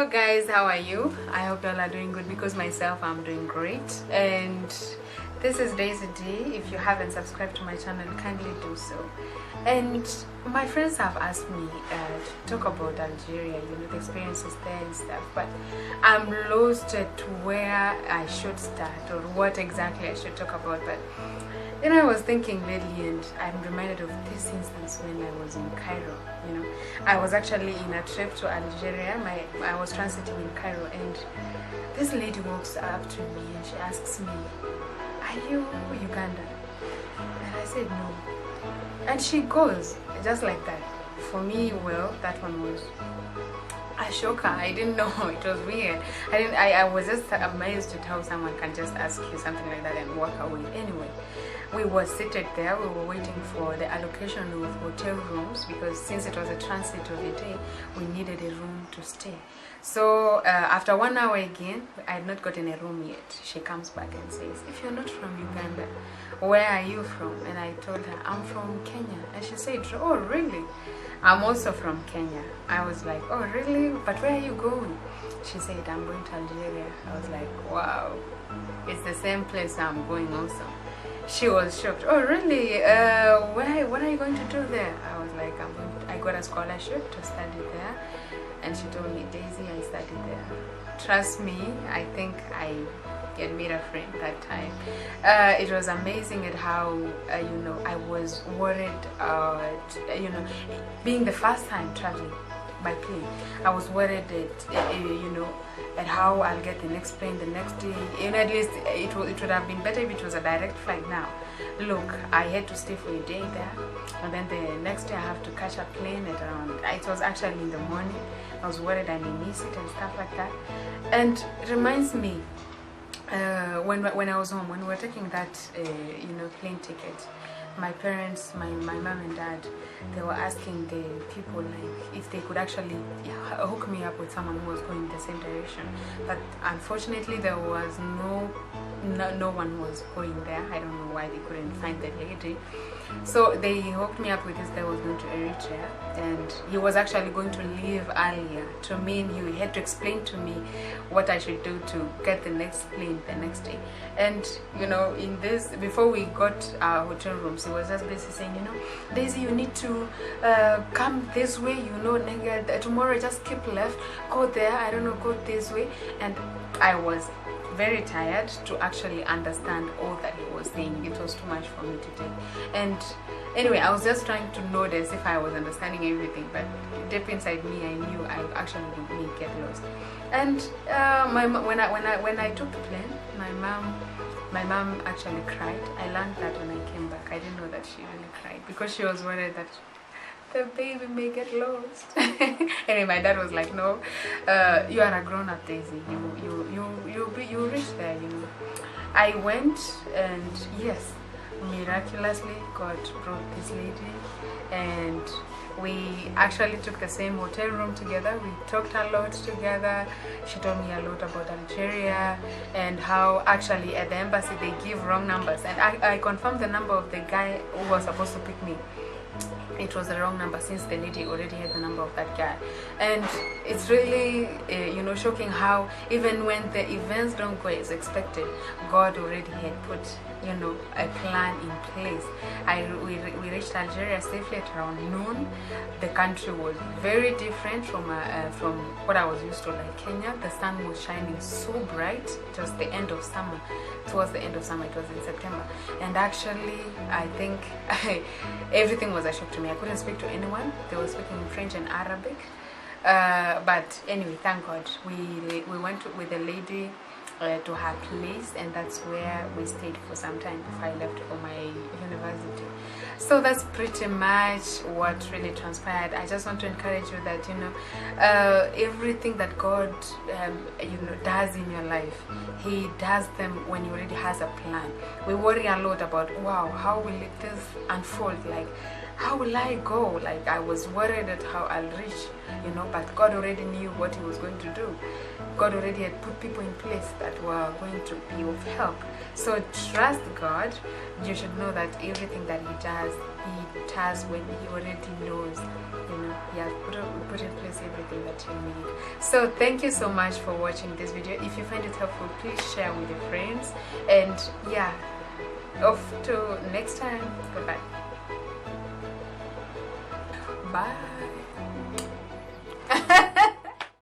Hello guys, how are you? I hope you all are doing good, because myself I'm doing great. And this is Daisy D. If you haven't subscribed to my channel, kindly do so. And my friends have asked me to talk about Algeria, the experiences there and stuff, but I'm lost at where I should start or what exactly I should talk about. But then I was thinking lately, and I'm reminded of this instance when I was in Cairo. I was actually in a trip to Algeria. I was transiting in Cairo, and this lady walks up to me and she asks me, "Are you Ugandan?" And I said no. And she goes just like that. For me, well, that one was a shocker. I didn't know. It was weird. I was just amazed at how someone can just ask you something like that and walk away. Anyway, we were seated there. We were waiting for the allocation of hotel rooms, because since it was a transit of a day, we needed a room to stay. So after 1 hour again, I had not gotten a room yet. She comes back and says, "If you're not from Uganda, where are you from?" And I told her, "I'm from Kenya." And she said, "Oh, really? I'm also from Kenya." I was like, "Oh, really? But where are you going?" She said, "I'm going to Algeria." I was like, "Wow, it's the same place I'm going also." She was shocked. "Oh, really? What are you going to do there?" I was like, I got a scholarship to study there. And she told me, "Daisy, I studied there." Trust me, I think I had made a friend that time. It was amazing at how, I was worried, being the first time traveling by plane. I was worried at how I'll get the next plane the next day. At least it would have been better if it was a direct flight. Now, look, I had to stay for a day there, and then the next day I have to catch a plane at around, it was actually in the morning. I was worried I may miss it and stuff like that. And it reminds me, when I was home, when we were taking that plane ticket, my parents, my mom and dad, they were asking the people if they could actually hook me up with someone who was going in the same direction. But unfortunately, there was no one was going there. I don't know why they couldn't find the lady. So they hooked me up with this guy who was going to Eritrea, and he was actually going to leave earlier. To mean he had to explain to me what I should do to get the next plane the next day. And in this, before we got our hotel rooms, he was just basically saying, "Daisy, you need to come this way, tomorrow just keep left, go there, I don't know, go this way." And I was very tired to actually understand all that he was saying. It was too much for me to take. And anyway, I was just trying to notice if I was understanding everything, but deep inside me, I knew I actually may get lost. And when I took the plane, my mom actually cried. I learned that when I came back. I didn't know that she really cried, because she was worried that the baby may get lost. Anyway, my dad was like, "No, you are a grown-up, Daisy. You reach there, I went, and yes, miraculously God brought this lady, and we actually took the same hotel room together. We talked a lot together. She told me a lot about Algeria, and how actually at the embassy they give wrong numbers. And I confirmed the number of the guy who was supposed to pick me. It was the wrong number, since the lady already had the number of that guy. And it's really shocking how even when the events don't go as expected, God already had put a plan in place. We reached Algeria safely at around noon. The country was very different from what I was used to, like Kenya. The sun was shining so bright. It was the end of summer. Towards the end of summer, it was in September. And actually, I think everything was a shock to me. I couldn't speak to anyone. They were speaking in French and Arabic. But anyway, thank God. We went with the lady to her place, and that's where we stayed for some time before I left for my university. So that's pretty much what really transpired. I just want to encourage you that everything that God does in your life, He does them when He already has a plan. We worry a lot about, wow, how will this unfold? Like, how will I go? Like, I was worried at how I'll reach, but God already knew what He was going to do. God already had put people in place that were going to be of help. So trust God. You should know that everything that He does when He already knows, yeah, put in place everything that you need. So thank you so much for watching this video. If you find it helpful, please share with your friends, and yeah, off to next time. Goodbye. Bye.